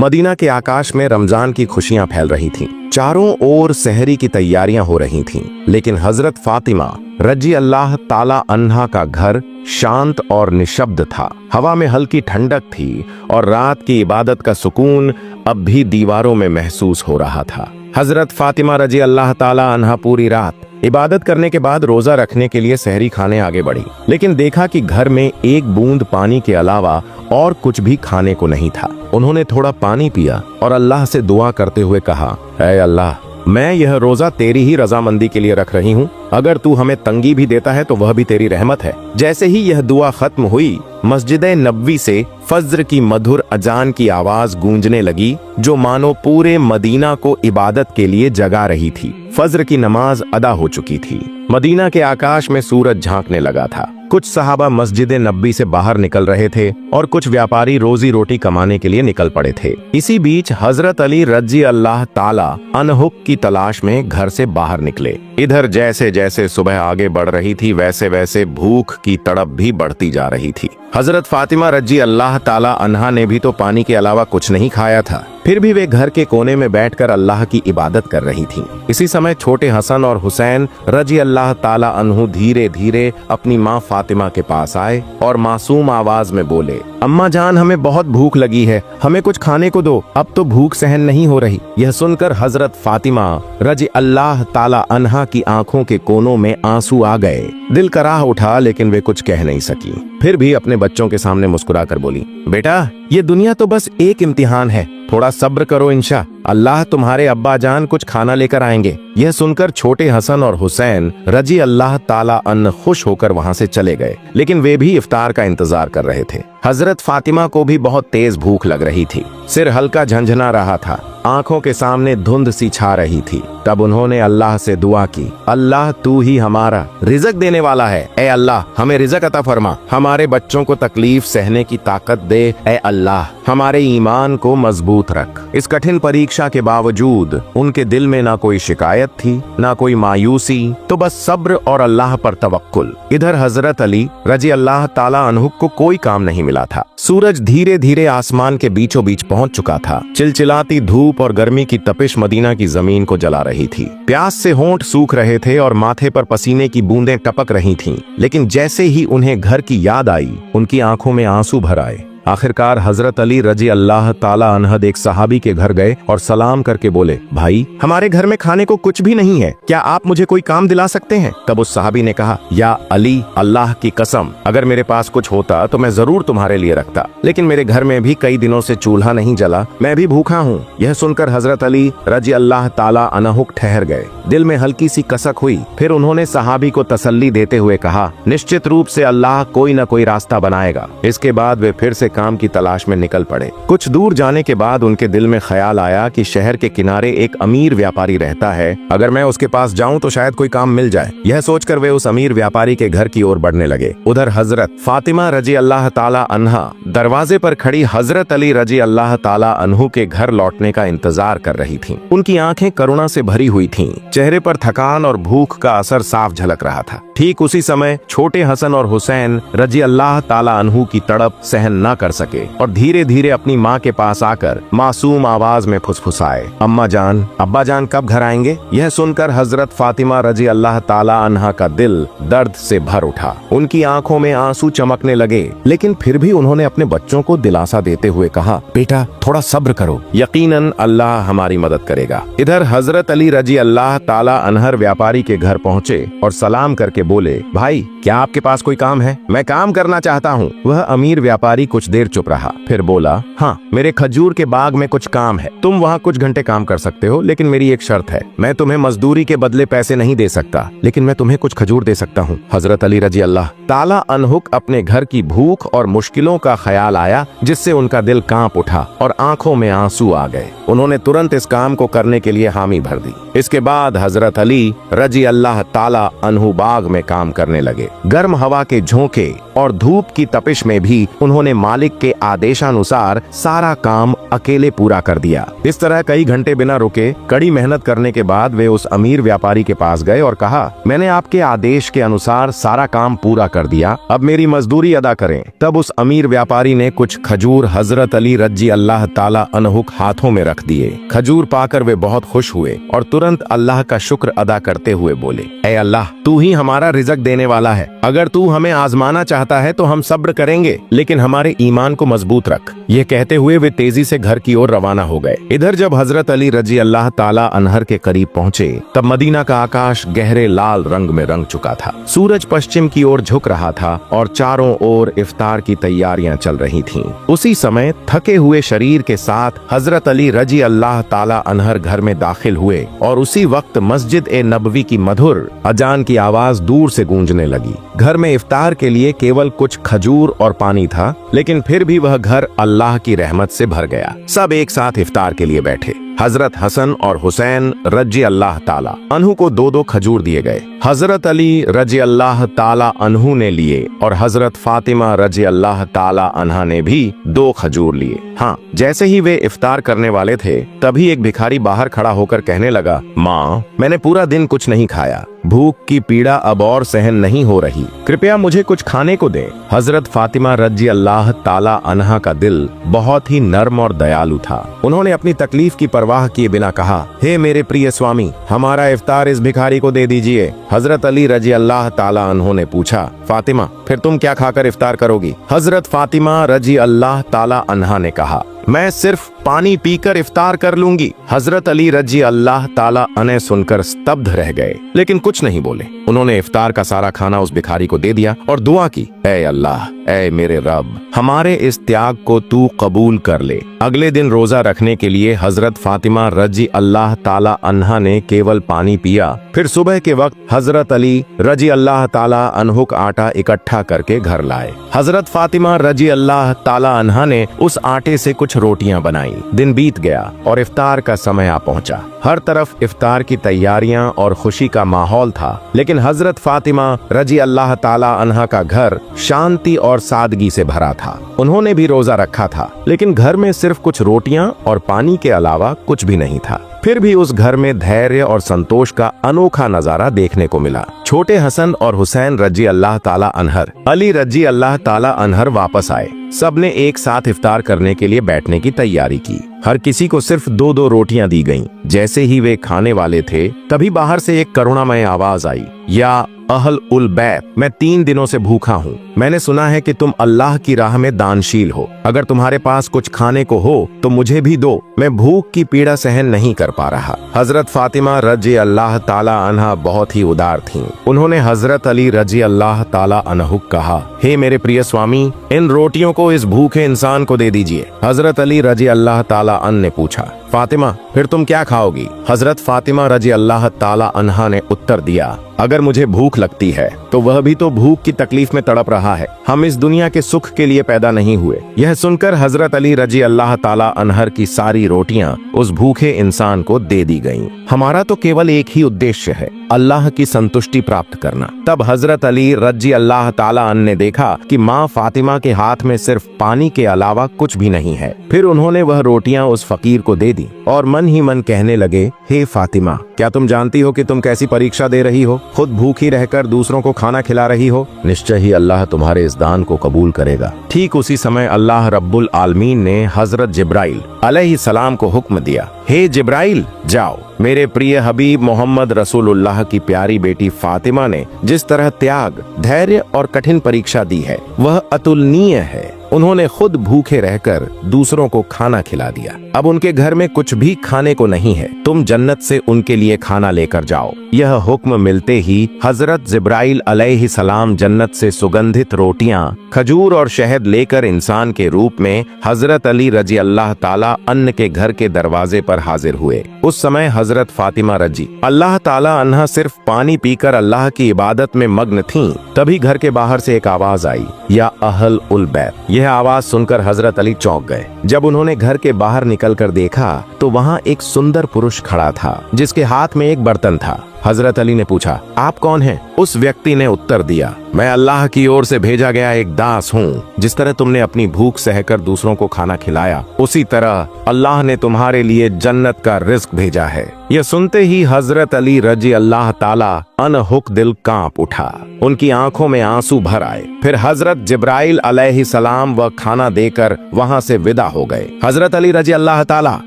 Medina के आकाश में रमजान की खुशियां फैल रही थीं। चारों ओर सहरी की तैयारियां हो रही थीं, लेकिन हजरत फातिमा रजी अल्लाह ताला अन्हा का घर शांत और निशब्द था। हवा में हल्की ठंडक थी और रात की इबादत का सुकून अब भी दीवारों में महसूस हो रहा था। हजरत फातिमा रजी अल्लाह ताला अन्हा पूरी रात इबादत करने के बाद रोजा रखने के लिए सहरी खाने आगे बढ़ी, लेकिन देखा कि घर में एक बूंद पानी के अलावा और कुछ भी खाने को नहीं था। उन्होंने थोड़ा पानी पिया और अल्लाह से दुआ करते हुए कहा, ऐ अल्लाह, मैं यह रोजा तेरी ही रजामंदी के लिए रख रही हूँ। अगर तू हमें तंगी भी देता है तो वह भी तेरी रहमत है। जैसे ही यह दुआ खत्म हुई, मस्जिद नबवी से फज्र की मधुर अजान की आवाज गूंजने लगी, जो मानो पूरे मदीना को इबादत के लिए जगा रही थी। फज्र की नमाज अदा हो चुकी थी। मदीना के आकाश में सूरज झांकने लगा था। कुछ सहाबा मस्जिद नबवी से बाहर निकल रहे थे और कुछ व्यापारी रोजी रोटी कमाने के लिए निकल पड़े थे। इसी बीच हजरत अली रजी अल्लाह ताला अनहुक की तलाश में घर से बाहर निकले। इधर जैसे जैसे सुबह आगे बढ़ रही थी, वैसे वैसे भूख की तड़प भी बढ़ती जा रही थी। हजरत फातिमा रजी अल्लाह ताला अन्हा ने भी तो पानी के अलावा कुछ नहीं खाया था, फिर भी वे घर के कोने में बैठकर अल्लाह की इबादत कर रही थीं। इसी समय छोटे हसन और हुसैन रजी अल्लाह ताला अन्हु धीरे धीरे अपनी माँ फातिमा के पास आए और मासूम आवाज में बोले, अम्मा जान, हमें बहुत भूख लगी है, हमें कुछ खाने को दो, अब तो भूख सहन नहीं हो रही। यह सुनकर हजरत फातिमा रजी अल्लाह ताला अन्हा की आंखों के कोनों में आंसू आ गए। दिल कराह उठा, लेकिन वे कुछ कह नहीं सकी। फिर भी अपने बच्चों के सामने मुस्कुराकर बोली, बेटा, ये दुनिया तो बस एक इम्तिहान है, थोड़ा सब्र करो, इंशा अल्लाह तुम्हारे अब्बा जान कुछ खाना लेकर आएंगे। यह सुनकर छोटे हसन और हुसैन रजी अल्लाह ताला अन खुश होकर वहां से चले गए, लेकिन वे भी इफ्तार का इंतजार कर रहे थे। हजरत फातिमा को भी बहुत तेज भूख लग रही थी। सिर हल्का झंझना रहा था, आंखों के सामने धुंध सी छा रही थी। तब उन्होंने अल्लाह से दुआ की, अल्लाह तू ही हमारा रिज़्क देने वाला है, ए अल्लाह हमें रिज़्क अता फरमा, हमारे बच्चों को तकलीफ सहने की ताकत दे, ए अल्लाह हमारे ईमान को मजबूत रख। इस कठिन परीक्षा के बावजूद उनके दिल में ना कोई शिकायत थी, ना कोई मायूसी, तो बस सब्र और अल्लाह पर तवक्कुल। इधर हजरत अली रजी अल्लाह ताला अन्हु को कोई काम नहीं मिला था। सूरज धीरे धीरे आसमान के बीचों बीच पहुंच चुका था। चिलचिलाती धूप और गर्मी की तपिश मदीना की जमीन को जला रही थी। प्यास से होंठ सूख रहे थे और माथे पर पसीने की बूंदें टपक रही थीं। लेकिन जैसे ही उन्हें घर की याद आई, उनकी आंखों में आंसू भर आए। आखिरकार हजरत अली रजी अल्लाह ताला अन्हु एक सहाबी के घर गए और सलाम करके बोले, भाई, हमारे घर में खाने को कुछ भी नहीं है, क्या आप मुझे कोई काम दिला सकते हैं? तब उस सहाबी ने कहा, या अली, अल्लाह की कसम, अगर मेरे पास कुछ होता तो मैं जरूर तुम्हारे लिए रखता, लेकिन मेरे घर में भी कई दिनों से चूल्हा नहीं जला, मैं भी भूखा हूँ। यह सुनकर हजरत अली रजी अल्लाह ताला अन्हु ठहर गए। दिल में हल्की सी कसक हुई। फिर उन्होंने सहाबी को तसल्ली देते हुए कहा, निश्चित रूप से अल्लाह कोई न कोई रास्ता बनाएगा। इसके बाद वे फिर से काम की तलाश में निकल पड़े। कुछ दूर जाने के बाद उनके दिल में ख्याल आया कि शहर के किनारे एक अमीर व्यापारी रहता है, अगर मैं उसके पास जाऊं तो शायद कोई काम मिल जाए। यह सोचकर वे उस अमीर व्यापारी के घर की ओर बढ़ने लगे। उधर हजरत फातिमा रजी अल्लाह ताला अन्हा दरवाजे पर खड़ी हजरत अली रजी अल्लाह ताला अन्हु के घर लौटने का इंतजार कर रही थीं। उनकी आंखें करुणा से भरी हुई थीं। चेहरे पर थकान और भूख का असर साफ झलक रहा था। ठीक उसी समय छोटे हसन और हुसैन रजी अल्लाह ताला अन्हु की तड़प सहन न कर सके और धीरे धीरे अपनी माँ के पास आकर मासूम आवाज में फुसफुसाए, अम्मा जान, अब्बा जान कब घर आएंगे? यह सुनकर हजरत फातिमा रजी अल्लाह ताला अन्हा का दिल दर्द से भर उठा। उनकी आंखों में आंसू चमकने लगे, लेकिन फिर भी उन्होंने अपने बच्चों को दिलासा देते हुए कहा, बेटा, थोड़ा सब्र करो, यकीनन अल्लाह हमारी मदद करेगा। इधर हजरत अली रजी अल्लाह ताला अन्हर व्यापारी के घर पहुँचे और सलाम करके बोले, भाई, क्या आपके पास कोई काम है? मैं काम करना चाहता हूँ। वह अमीर व्यापारी कुछ देर चुप रहा, फिर बोला, हाँ, मेरे खजूर के बाग में कुछ काम है, तुम वहाँ कुछ घंटे काम कर सकते हो, लेकिन मेरी एक शर्त है, मैं तुम्हें मजदूरी के बदले पैसे नहीं दे सकता, लेकिन मैं तुम्हें कुछ खजूर दे सकता हूँ। हजरत अली रजी अल्लाह ताला अन्हु अपने घर की भूख और मुश्किलों का ख्याल आया, जिससे उनका दिल कांप उठा और आंखों में आंसू आ गए। उन्होंने तुरंत इस काम को करने के लिए हामी भर दी। इसके बाद हजरत अली रजी अल्लाह ताला अन्हु बाग में काम करने लगे। गर्म हवा के झोंके और धूप की तपिश में भी उन्होंने मालिक के आदेशानुसार सारा काम अकेले पूरा कर दिया। इस तरह कई घंटे बिना रुके कड़ी मेहनत करने के बाद वे उस अमीर व्यापारी के पास गए और कहा, मैंने आपके आदेश के अनुसार सारा काम पूरा कर दिया, अब मेरी मजदूरी अदा करें। तब उस अमीर व्यापारी ने कुछ खजूर हजरत अली रजी अल्लाह ताला अन्हु हाथों में रख दिए। खजूर पाकर वे बहुत खुश हुए और तुरंत अल्लाह का शुक्र अदा करते हुए बोले, ऐ अल्लाह, तू ही हमारा रिज़्क देने वाला है। अगर तू हमें आजमाना चाहता है तो हम सब्र करेंगे, लेकिन हमारे ईमान को मजबूत रख। ये कहते हुए वे तेजी से घर की ओर रवाना हो गए। इधर जब हजरत अली रजी अल्लाह ताला अन्हर के करीब पहुंचे तब मदीना का आकाश गहरे लाल रंग में रंग चुका था। सूरज पश्चिम की ओर झुक रहा था और चारों ओर इफ्तार की तैयारियां चल रही थीं। उसी समय थके हुए शरीर के साथ हजरत अली रजी अल्लाह ताला अन्हर घर में दाखिल हुए और उसी वक्त मस्जिद ए नबवी की मधुर अजान की आवाज दूर से गूंजने लगी। घर में इफ्तार के लिए केवल कुछ खजूर और पानी था, लेकिन फिर भी वह घर अल्लाह की रहमत से भर गया। सब एक साथ इफ्तार के लिए बैठे। हजरत हसन और हुसैन रजी अल्लाह ताला अन्हु को 2-2 खजूर दिए गए। हजरत अली रजी अल्लाह ताला अन्हु ने लिए और हजरत फातिमा रजी अल्लाह ताला अन्हा ने भी 2 खजूर लिए। हाँ, जैसे ही वे इफ्तार करने वाले थे तभी एक भिखारी बाहर खड़ा होकर कहने लगा, माँ, मैंने पूरा दिन कुछ नहीं खाया, भूख की पीड़ा अब और सहन नहीं हो रही, कृपया मुझे कुछ खाने को दें। हजरत फातिमा रजी अल्लाह ताला अन्हा का दिल बहुत ही नर्म और दयालु था। उन्होंने अपनी तकलीफ की परवाह किए बिना कहा, हे मेरे प्रिय स्वामी, हमारा इफ्तार इस भिखारी को दे दीजिए। हजरत अली रजी अल्लाह ताला अन्हु ने पूछा, फातिमा, फिर तुम क्या खाकर इफ्तार करोगी? हजरत फातिमा रजी अल्लाह ताला अन्हा ने कहा, मैं सिर्फ पानी पीकर इफ्तार कर लूंगी। हजरत अली रजी अल्लाह ताला अन्हे सुनकर स्तब्ध रह गए, लेकिन कुछ नहीं बोले। उन्होंने इफ्तार का सारा खाना उस भिखारी को दे दिया और दुआ की, ऐ अल्लाह, ऐ मेरे रब, हमारे इस त्याग को तू कबूल कर ले। अगले दिन रोजा रखने के लिए हजरत फातिमा रजी अल्लाह ताला अन्हा ने केवल पानी पिया। फिर सुबह के वक्त हजरत अली रजी अल्लाह ताला अन्हु का आटा इकट्ठा करके घर लाए। हजरत फातिमा रजी अल्लाह ताला अन्हा ने उस आटे से कुछ रोटियां बनाई। दिन बीत गया और इफ्तार का समय आ पहुंचा। हर तरफ इफ्तार की तैयारियां और खुशी का माहौल था, लेकिन हजरत फातिमा रजी अल्लाह ताला अन्हा का घर शांति और सादगी से भरा था। उन्होंने भी रोजा रखा था, लेकिन घर में सिर्फ कुछ रोटियां और पानी के अलावा कुछ भी नहीं था। फिर भी उस घर में धैर्य और संतोष का अनोखा नजारा देखने को मिला। छोटे हसन और हुसैन रजी अल्लाह ताला अन्हर, अली रजी अल्लाह ताला अन्हर वापस आए। सबने एक साथ इफ्तार करने के लिए बैठने की तैयारी की। हर किसी को सिर्फ 2-2 रोटियां दी गईं। जैसे ही वे खाने वाले थे तभी बाहर से एक करुणामय आवाज आई, या अहल उल बैत, मैं 3 दिनों से भूखा हूँ। मैंने सुना है कि तुम अल्लाह की राह में दानशील हो। अगर तुम्हारे पास कुछ खाने को हो तो मुझे भी दो, मैं भूख की पीड़ा सहन नहीं कर पा रहा। हजरत फातिमा रजी अल्लाह ताला अन्हा बहुत ही उदार थीं। उन्होंने हजरत अली रजी अल्लाह ताला अन्हु कहा, हे मेरे प्रिय स्वामी, इन रोटियों को इस भूखे इंसान को दे दीजिए। हजरत अली रजी अल्लाह ताला अन्हा ने पूछा, फातिमा, फिर तुम क्या खाओगी? हजरत फातिमा रजी अल्लाह ताला अन्हा ने उत्तर दिया, अगर मुझे भूख लगती है तो वह भी तो भूख की तकलीफ में तड़प रहा है। हम इस दुनिया के सुख के लिए पैदा नहीं हुए। यह सुनकर हजरत अली रजी अल्लाह ताला अन्हर की सारी रोटियां उस भूखे इंसान को दे दी गईं। हमारा तो केवल एक ही उद्देश्य है, अल्लाह की संतुष्टि प्राप्त करना। तब हजरत अली रजी अल्लाह ताला अन्हु ने देखा कि माँ फातिमा के हाथ में सिर्फ पानी के अलावा कुछ भी नहीं है। फिर उन्होंने वह रोटियां उस फकीर को दे दी और मन ही मन कहने लगे, हे फातिमा, क्या तुम जानती हो कि तुम कैसी परीक्षा दे रही हो? खुद भूखी रहकर दूसरों को खाना खिला रही हो। निश्चय ही अल्लाह तुम्हारे इस दान को कबूल करेगा। ठीक उसी समय अल्लाह रब्बुल आलमीन ने हजरत जिब्राइल अलैहिस्सलाम को हुक्म दिया, हे जिब्राइल, जाओ। मेरे प्रिय हबीब मोहम्मद रसूलुल्लाह की प्यारी बेटी फातिमा ने जिस तरह त्याग, धैर्य और कठिन परीक्षा दी है वह अतुलनीय है। उन्होंने खुद भूखे रहकर दूसरों को खाना खिला दिया। अब उनके घर में कुछ भी खाने को नहीं है। तुम जन्नत से उनके लिए खाना लेकर जाओ। यह हुक्म मिलते ही हजरत जिब्राइल अलैहिस्सलाम जन्नत से सुगंधित रोटियां, खजूर और शहद लेकर इंसान के रूप में हजरत अली रजी अल्लाह ताला अन्हु के घर के दरवाजे पर हाजिर हुए। उस समय हजरत फातिमा रजी अल्लाह ताला अन्हा सिर्फ पानी पीकर अल्लाह की इबादत में मग्न थीं। तभी घर के बाहर से एक आवाज आई, या अहल उल बैत। यह आवाज सुनकर हजरत अली चौंक गए। जब उन्होंने घर के बाहर निकलकर देखा तो वहाँ एक सुंदर पुरुष खड़ा था जिसके हाथ में एक बर्तन था। हजरत अली ने पूछा, आप कौन हैं? उस व्यक्ति ने उत्तर दिया, मैं अल्लाह की ओर से भेजा गया एक दास हूँ। जिस तरह तुमने अपनी भूख सहकर दूसरों को खाना खिलाया, उसी तरह अल्लाह ने तुम्हारे लिए जन्नत का रिज्क भेजा है। यह सुनते ही हजरत अली रजी अल्लाह ताला अनहुक दिल कांप उठा। उनकी आंखों में आंसू भर आए। फिर हजरत जिब्राइल अलैहिस्सलाम वह खाना देकर वहां से विदा हो गए। हजरत अली रजी अल्लाह ताला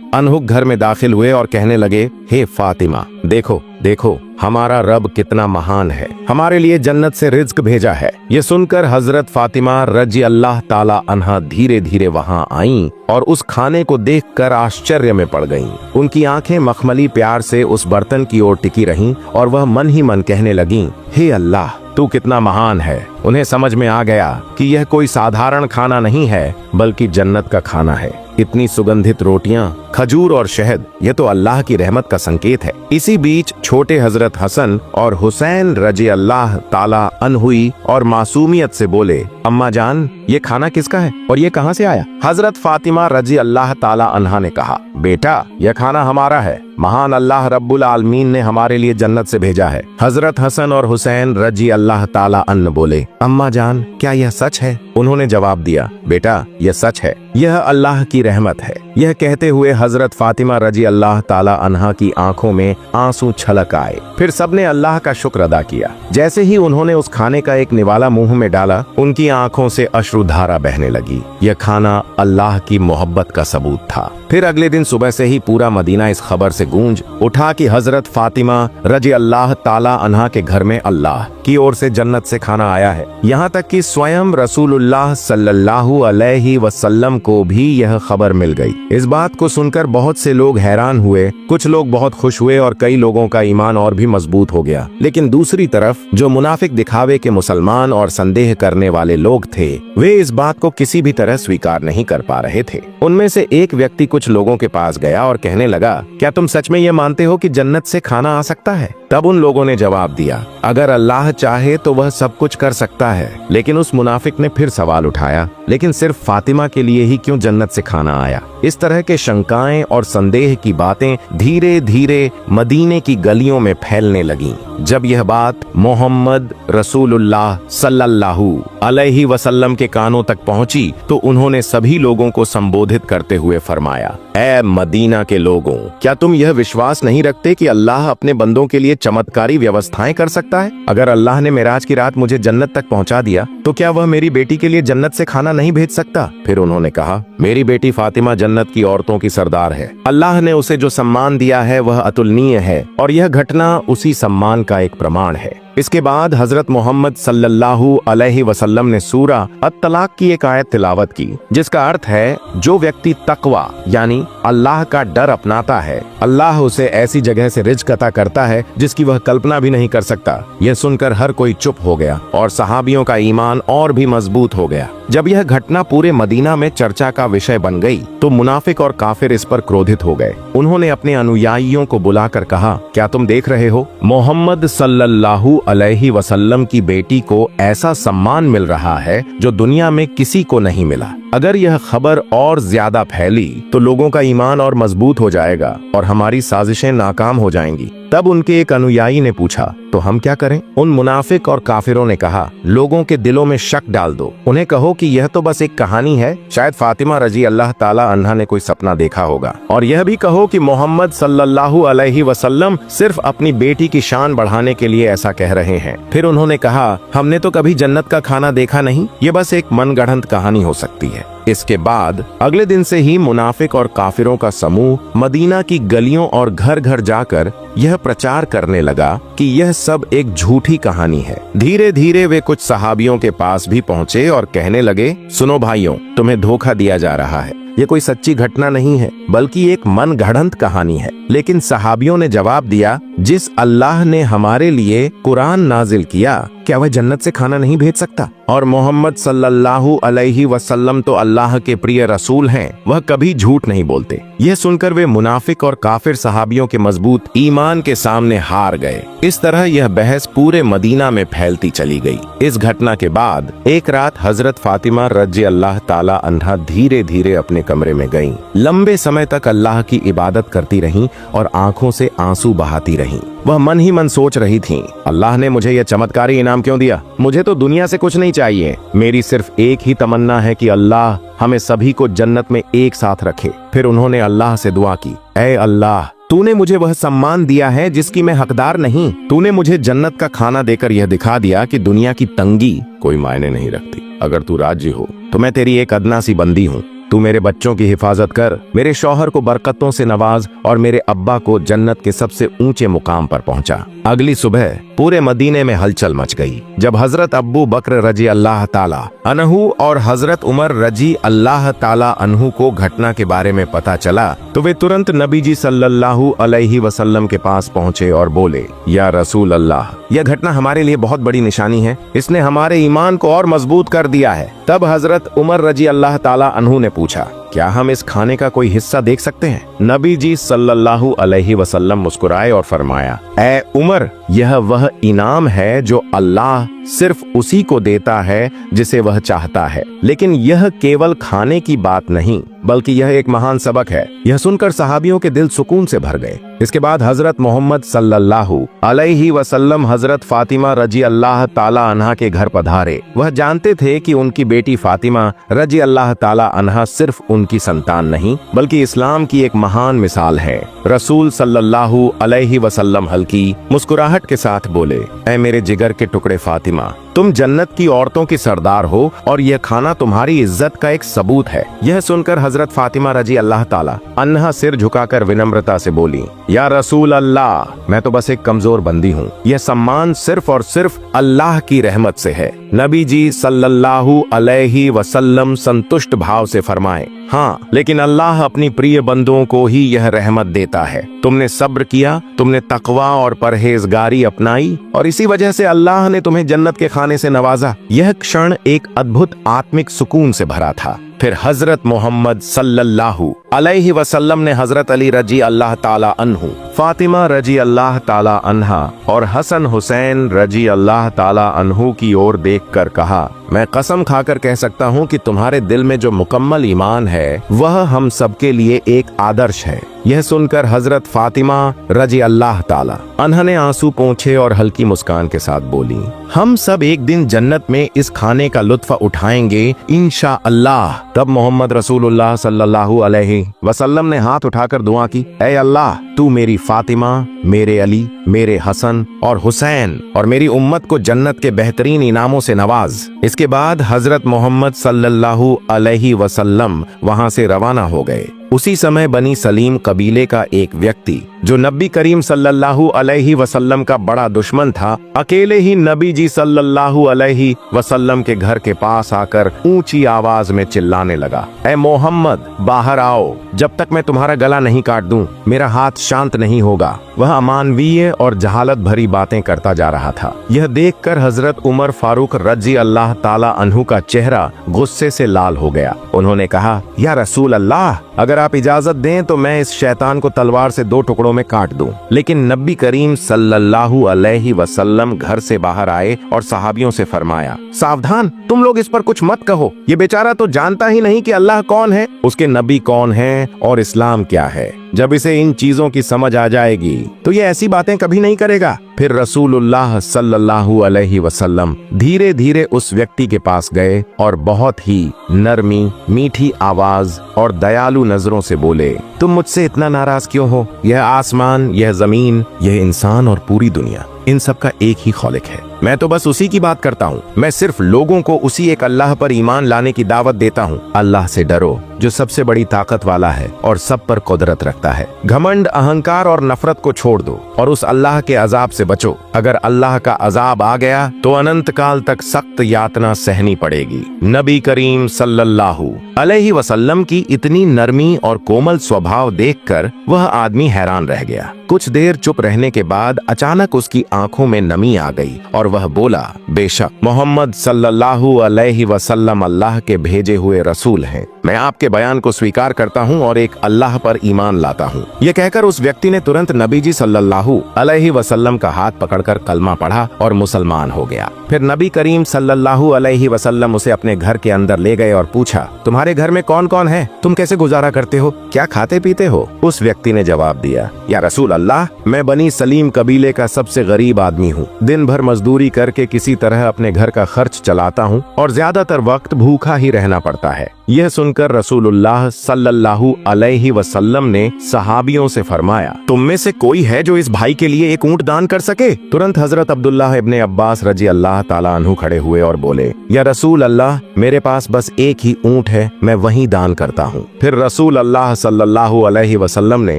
अनहुक घर में दाखिल हुए और कहने लगे, हे फातिमा, देखो देखो हमारा रब कितना महान है, हमारे लिए जन्नत से रिज्क भेजा है। ये सुनकर हजरत फातिमा रजी अल्लाह ताला अन्हा धीरे धीरे वहां आईं और उस खाने को देखकर आश्चर्य में पड़ गईं। उनकी आंखें मखमली प्यार से उस बर्तन की ओर टिकी रहीं और वह मन ही मन कहने लगीं, हे अल्लाह, तू कितना महान है। उन्हें समझ में आ गया कि यह कोई साधारण खाना नहीं है बल्कि जन्नत का खाना है। इतनी सुगंधित रोटियां, खजूर और शहद, यह तो अल्लाह की रहमत का संकेत है। इसी बीच छोटे हजरत हसन और हुसैन रजी अल्लाह ताला अनहुई और मासूमियत से बोले, अम्मा जान, ये खाना किसका है और ये कहां से आया? हजरत फातिमा रजी अल्लाह ताला अन्हा ने कहा, बेटा, यह खाना हमारा है। महान अल्लाह रब्बुल आलमीन ने हमारे लिए जन्नत से भेजा है। हजरत हसन और हुसैन रजी अल्लाह ताला अन्ह बोले, अम्मा जान, क्या यह सच है? उन्होंने जवाब दिया, बेटा, यह सच है, यह अल्लाह की रहमत है। यह कहते हुए हजरत फातिमा रजी अल्लाह ताला अन्हा की आंखों में आंसू छलक आए। फिर सबने अल्लाह का शुक्र अदा किया। जैसे ही उन्होंने उस खाने का एक निवाला मुंह में डाला, उनकी आंखों से अश्रुधारा बहने लगी। यह खाना अल्लाह की मोहब्बत का सबूत था। फिर अगले दिन सुबह से ही पूरा मदीना इस खबर से गूंज उठा कि हजरत फातिमा रजी अल्लाह ताला अन्हा के घर में अल्लाह की ओर से जन्नत से खाना आया है। यहाँ तक कि स्वयं रसूलुल्लाह सल्लल्लाहु अलैहि वसल्लम को भी यह खबर मिल गई। इस बात को सुनकर बहुत से लोग हैरान हुए, कुछ लोग बहुत खुश हुए और कई लोगों का ईमान और भी मजबूत हो गया। लेकिन दूसरी तरफ जो मुनाफिक दिखावे के मुसलमान और संदेह करने वाले लोग थे, वे इस बात को किसी भी तरह स्वीकार नहीं कर पा रहे थे। उनमें से एक व्यक्ति कुछ लोगों के पास गया और कहने लगा, क्या तुम सच में ये मानते हो कि जन्नत से खाना आ सकता है? तब उन लोगों ने जवाब दिया, अगर अल्लाह चाहे तो वह सब कुछ कर सकता है। लेकिन उस मुनाफिक ने फिर सवाल उठाया, लेकिन सिर्फ फातिमा के लिए ही क्यों जन्नत से खाना आया? इस तरह के शंकाएं और संदेह की बातें धीरे धीरे मदीने की गलियों में फैलने लगीं। जब यह बात मोहम्मद रसूलुल्लाह सल्लल्लाहु अलैहि वसल्लम के कानों तक पहुंची तो उन्होंने सभी लोगों को संबोधित करते हुए फरमाया, ऐ मदीना के लोगों, क्या तुम यह विश्वास नहीं रखते कि अल्लाह अपने बंदों के लिए चमत्कारी व्यवस्थाएं कर सकता है? अगर अल्लाह ने मेराज की रात मुझे जन्नत तक पहुंचा दिया तो क्या वह मेरी बेटी के लिए जन्नत से खाना नहीं भेज सकता? फिर उन्होंने कहा, मेरी बेटी फातिमा जन्नत की औरतों की सरदार है। अल्लाह ने उसे जो सम्मान दिया है वह अतुलनीय है और यह घटना उसी सम्मान का एक प्रमाण है। इसके बाद हजरत मोहम्मद सल्लल्लाहु अलैहि वसल्लम ने सूरा अत-तलाक की एक आयत तिलावत की, जिसका अर्थ है, जो व्यक्ति तकवा यानी अल्लाह का डर अपनाता है, अल्लाह उसे ऐसी जगह से रिज़्क अता करता है जिसकी वह कल्पना भी नहीं कर सकता। यह सुनकर हर कोई चुप हो गया और सहाबियों का ईमान और भी मजबूत हो गया। जब यह घटना पूरे मदीना में चर्चा का विषय बन गई तो मुनाफिक और काफिर इस पर क्रोधित हो गए। उन्होंने अपने अनुयायियों को बुलाकर कहा, क्या तुम देख रहे हो, मोहम्मद सल्लल्लाहु अलैहि वसल्लम की बेटी को ऐसा सम्मान मिल रहा है जो दुनिया में किसी को नहीं मिला। अगर यह खबर और ज्यादा फैली तो लोगों का ईमान और मजबूत हो जाएगा और हमारी साजिशें नाकाम हो जाएंगी। तब उनके एक अनुयायी ने पूछा, तो हम क्या करें? उन मुनाफिक और काफिरों ने कहा, लोगों के दिलों में शक डाल दो। उन्हें कहो कि यह तो बस एक कहानी है, शायद फातिमा रजी अल्लाह ताला अन्हा ने कोई सपना देखा होगा। और यह भी कहो कि मोहम्मद सल्लल्लाहु अलैहि वसल्लम सिर्फ अपनी बेटी की शान बढ़ाने के लिए ऐसा कह रहे हैं। फिर उन्होंने कहा, हमने तो कभी जन्नत का खाना देखा नहीं, ये बस एक मनगढ़ंत कहानी हो सकती है। इसके बाद अगले दिन से ही मुनाफिक और काफिरों का समूह मदीना की गलियों और घर घर जाकर यह प्रचार करने लगा कि यह सब एक झूठी कहानी है। धीरे धीरे वे कुछ सहाबियों के पास भी पहुंचे और कहने लगे, सुनो भाइयों, तुम्हें धोखा दिया जा रहा है, ये कोई सच्ची घटना नहीं है बल्कि एक मनगढ़ंत कहानी है। लेकिन सहाबियों ने जवाब दिया, जिस अल्लाह ने हमारे लिए कुरान नाजिल किया, क्या वह जन्नत से खाना नहीं भेज सकता? और मोहम्मद सल्लल्लाहु अलैहि वसल्लम तो अल्लाह अल्लाह के प्रिय रसूल हैं, वह कभी झूठ नहीं बोलते। यह सुनकर वे मुनाफिक और काफिर सहाबियों के मजबूत ईमान के सामने हार गए। इस तरह यह बहस पूरे मदीना में फैलती चली गई। इस घटना के बाद एक रात हजरत फातिमा रजी अल्लाह ताला अन्हा धीरे धीरे अपने कमरे में गईं। लंबे समय तक अल्लाह की इबादत करती रहीं और आंखों से आंसू बहाती रहीं। वह मन ही मन सोच रही थीं, अल्लाह ने मुझे यह चमत्कारी इनाम क्यों दिया? मुझे तो दुनिया से कुछ नहीं चाहिए। मेरी सिर्फ एक ही तमन्ना है कि अल्लाह हमें सभी को जन्नत में एक साथ रखे। फिर उन्होंने अल्लाह से दुआ की, ऐ अल्लाह, तूने मुझे वह सम्मान दिया है जिसकी मैं हकदार नहीं। तूने मुझे जन्नत का खाना देकर यह दिखा दिया कि दुनिया की तंगी कोई मायने नहीं रखती। अगर तू राजी हो तो मैं तेरी एक अदना सी बंदी हूँ। तू मेरे बच्चों की हिफाजत कर, मेरे शौहर को बरकतों से नवाज और मेरे अब्बा को जन्नत के सबसे ऊंचे मुकाम पर पहुंचा। अगली सुबह पूरे मदीने में हलचल मच गई। जब हजरत अब्बू बकर रजी अल्लाह ताला अनहु और हजरत उमर रजी अल्लाह ताला अनहु को घटना के बारे में पता चला तो वे तुरंत नबी जी सल्लल्लाहु अलैहि वसल्लम के पास पहुंचे और बोले, या रसूल अल्लाह, यह घटना हमारे लिए बहुत बड़ी निशानी है। इसने हमारे ईमान को और मजबूत कर दिया है। तब हजरत उमर रजी अल्लाह ताला अनहु ने पूछा, क्या हम इस खाने का कोई हिस्सा देख सकते हैं? नबी जी सल्लल्लाहु अलैहि वसल्लम मुस्कुराए और फरमाया, ऐ उमर, यह वह इनाम है जो अल्लाह सिर्फ उसी को देता है जिसे वह चाहता है। लेकिन यह केवल खाने की बात नहीं बल्कि यह एक महान सबक है। यह सुनकर सहाबियों के दिल सुकून से भर गए। इसके बाद हजरत मोहम्मद सल्लल्लाहु अलैहि वसल्लम हजरत फातिमा रजी अल्लाह ताला अन्हा के घर पधारे। वह जानते थे कि उनकी बेटी फातिमा रजी अल्लाह ताला अन्हा सिर्फ उनकी संतान नहीं बल्कि इस्लाम की एक महान मिसाल है। रसूल सल्लल्लाहु अलैहि वसल्लम हल्की मुस्कुराहट के साथ बोले, ऐ मेरे जिगर के टुकड़े फातिमा, तुम जन्नत की औरतों की सरदार हो और यह खाना तुम्हारी इज्जत का एक सबूत है। यह सुनकर हजरत फातिमा रजी अल्लाह ताला अन्हा सिर झुकाकर विनम्रता से बोली, या रसूल अल्लाह, मैं तो बस एक कमजोर बंदी हूँ। यह सम्मान सिर्फ और सिर्फ अल्लाह की रहमत से है। नबी जी सल्लल्लाहु अलैहि वसल्लम संतुष्ट भाव से फरमाए, हाँ, लेकिन अल्लाह अपनी प्रिय बंदों को ही यह रहमत देता है। तुमने सब्र किया, तुमने तकवा और परहेजगारी अपनाई और इसी वजह से अल्लाह ने तुम्हें जन्नत के खाने से नवाजा। यह क्षण एक अद्भुत आत्मिक सुकून से भरा था। फिर हजरत मोहम्मद सल्लल्लाहु अलैहि वसल्लम ने हजरत अली रजी अल्लाह ताला अन्हु, फातिमा रजी अल्लाह ताला अन्हा और हसन हुसैन रजी अल्लाह ताला अन्हु की ओर देखकर कहा, मैं कसम खाकर कह सकता हूँ कि तुम्हारे दिल में जो मुकम्मल ईमान है वह हम सबके लिए एक आदर्श है। यह सुनकर हजरत फातिमा रजी अल्लाह ताला अन्हा ने आंसू पोंछे और हल्की मुस्कान के साथ बोली, हम सब एक दिन जन्नत में इस खाने का लुत्फ उठाएंगे इंशाअल्लाह। तब मोहम्मद रसूलुल्लाह सल्लल्लाहु अलैहि वसल्लम ने हाथ उठाकर दुआ की, ऐ अल्लाह, तू मेरी फातिमा, मेरे अली, मेरे हसन और हुसैन और मेरी उम्मत को जन्नत के बेहतरीन इनामों से नवाज। इसके बाद हजरत मोहम्मद सल्लल्लाहु अलैहि वसल्लम वहां से रवाना हो गए। उसी समय बनी सलीम कबीले का एक व्यक्ति जो नबी करीम सल्लल्लाहु अलैहि वसल्लम का बड़ा दुश्मन था, अकेले ही नबी जी सल्लल्लाहु अलैहि वसल्लम के घर के पास आकर ऊंची आवाज में चिल्लाने लगा, ऐ मोहम्मद, बाहर आओ, जब तक मैं तुम्हारा गला नहीं काट दूं मेरा हाथ शांत नहीं होगा। वह अमानवीय और जहालत भरी बातें करता जा रहा था। यह देखकर हजरत उमर फारूक रजी अल्लाह ताला अन्हु का चेहरा गुस्से से लाल हो गया। उन्होंने कहा, या रसूल अल्लाह, अगर आप इजाजत दें तो मैं इस शैतान को तलवार से 2 टुकड़ों में काट दूं। लेकिन नबी करीम सल्लल्लाहु अलैहि वसल्लम घर से बाहर आए और सहाबियों से फरमाया, सावधान, तुम लोग इस पर कुछ मत कहो। ये बेचारा तो जानता ही नहीं कि अल्लाह कौन है, उसके नबी कौन है और इस्लाम क्या है। जब इसे इन चीजों की समझ आ जाएगी तो ये ऐसी बातें कभी नहीं करेगा। फिर रसूलुल्लाह सल्लल्लाहु अलैहि वसल्लम धीरे धीरे उस व्यक्ति के पास गए और बहुत ही नरमी, मीठी आवाज और दयालु नजरों से बोले, तुम मुझसे इतना नाराज क्यों हो? यह आसमान, यह जमीन, यह इंसान और पूरी दुनिया, इन सब का एक ही खौलिक है। मैं तो बस उसी की बात करता हूँ। मैं सिर्फ लोगों को उसी एक अल्लाह पर ईमान लाने की दावत देता हूँ। अल्लाह से डरो जो सबसे बड़ी ताकत वाला है और सब पर कुदरत रखता है। घमंड, अहंकार और नफरत को छोड़ दो और उस अल्लाह के अजाब से बचो। अगर अल्लाह का अजाब आ गया तो अनंत काल तक सख्त यातना सहनी पड़ेगी। नबी करीम सल्लल्लाहु अलैहि वसल्लम की इतनी नरमी और कोमल स्वभाव देखकर वह आदमी हैरान रह गया। कुछ देर चुप रहने के बाद अचानक उसकी आंखों में नमी आ गई और और वह बोला, बेशक मोहम्मद सल्लल्लाहु अलैहि वसल्लम अल्लाह के भेजे हुए रसूल हैं। मैं आपके बयान को स्वीकार करता हूँ और एक अल्लाह पर ईमान लाता हूँ। ये कहकर उस व्यक्ति ने तुरंत नबी जी सल्लल्लाहु अलैहि वसल्लम का हाथ पकड़कर कलमा पढ़ा और मुसलमान हो गया। फिर नबी करीम सल्लल्लाहु अलैहि वसल्लम उसे अपने घर के अंदर ले गए और पूछा, तुम्हारे घर में कौन कौन है? तुम कैसे गुजारा करते हो? क्या खाते पीते हो? उस व्यक्ति ने जवाब दिया, या रसूल अल्लाह, मैं बनी सलीम कबीले का सबसे गरीब आदमी हूँ। दिन भर मजदूरी करके किसी तरह अपने घर का खर्च चलाता हूँ और ज्यादातर वक्त भूखा ही रहना पड़ता है। यह सुनकर रसूलुल्लाह सल्लल्लाहु अलैहि वसल्लम ने सहाबियों से फरमाया, तुम में से कोई है जो इस भाई के लिए एक ऊंट दान कर सके? तुरंत हजरत अब्दुल्लाह इब्ने अब्बास रजी अल्लाह ताला अन्हु खड़े हुए और बोले, या रसूल अल्लाह, मेरे पास बस एक ही ऊंट है, मैं वही दान करता हूँ। फिर रसूल अल्लाह सल्लल्लाहु अलैहि वसल्लम ने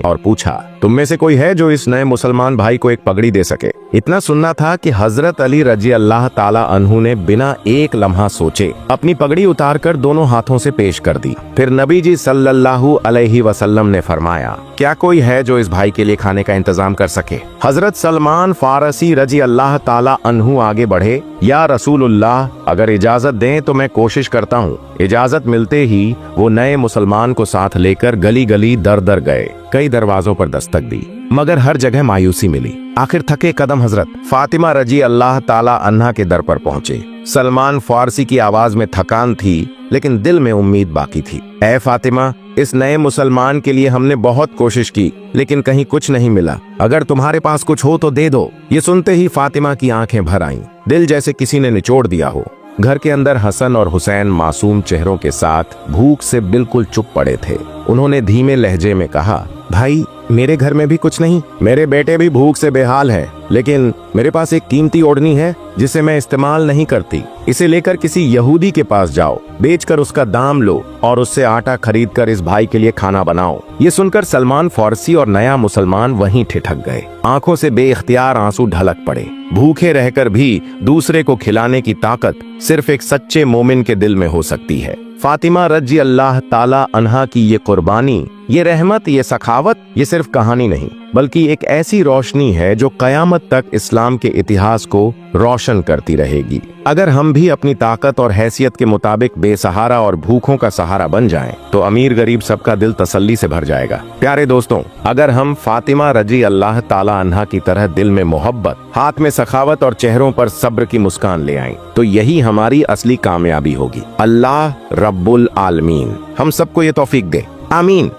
और पूछा, तुम में से कोई है जो इस नए मुसलमान भाई को एक पगड़ी दे सके? इतना सुनना था कि हजरत अली रजी अल्लाह ताला अन्हु ने बिना एक लम्हा सोचे अपनी पगड़ी उतारकर दोनों हाथों से पेश कर दी। फिर नबी जी सल्लल्लाहु अलैहि वसल्लम ने फरमाया, क्या कोई है जो इस भाई के लिए खाने का इंतजाम कर सके? हजरत सलमान फारसी रजी अल्लाह ताला अन्हु आगे बढ़े, या रसूलुल्लाह, अगर इजाजत दें तो मैं कोशिश करता हूँ। इजाजत मिलते ही वो नए मुसलमान को साथ लेकर गली गली दर दर गए। कई दरवाजों पर दस्तक दी मगर हर जगह मायूसी मिली। आखिर थके कदम हजरत फातिमा रजी अल्लाह ताला अन्हा के दर पर पहुंचे। सलमान फारसी की आवाज में थकान थी लेकिन दिल में उम्मीद बाकी थी। ऐ फातिमा, इस नए मुसलमान के लिए हमने बहुत कोशिश की लेकिन कहीं कुछ नहीं मिला। अगर तुम्हारे पास कुछ हो तो दे दो। ये सुनते ही फातिमा की आंखें भर आईं, दिल जैसे किसी ने निचोड़ दिया हो। घर के अंदर हसन और हुसैन मासूम चेहरों के साथ भूख से बिल्कुल चुप पड़े थे। उन्होंने धीमे लहजे में कहा, भाई, मेरे घर में भी कुछ नहीं। मेरे बेटे भी भूख से बेहाल है, लेकिन मेरे पास एक कीमती ओढ़नी है जिसे मैं इस्तेमाल नहीं करती। इसे लेकर किसी यहूदी के पास जाओ, बेचकर उसका दाम लो और उससे आटा खरीदकर इस भाई के लिए खाना बनाओ। ये सुनकर सलमान फारसी और नया मुसलमान वहीं ठिठक गए। आंखों से बेइख्तियार आंसू ढलक पड़े। भूखे रहकर भी दूसरे को खिलाने की ताकत सिर्फ एक सच्चे मोमिन के दिल में हो सकती है। फातिमा रजी अल्लाह ताला अन्हा की ये कुर्बानी, ये रहमत, ये सखावत, ये सिर्फ कहानी नहीं बल्कि एक ऐसी रोशनी है जो कयामत तक इस्लाम के इतिहास को रोशन करती रहेगी। अगर हम भी अपनी ताकत और हैसियत के मुताबिक बेसहारा और भूखों का सहारा बन जाएं, तो अमीर गरीब सबका दिल तसल्ली से भर जाएगा। प्यारे दोस्तों, अगर हम फातिमा रजी अल्लाह ताला अन्हा की तरह दिल में मोहब्बत, हाथ में सखावत और चेहरों पर सब्र की मुस्कान ले आएं, तो यही हमारी असली कामयाबी होगी। अल्लाह रब्बुल आलमीन हम सबको ये तौफीक दे। आमीन।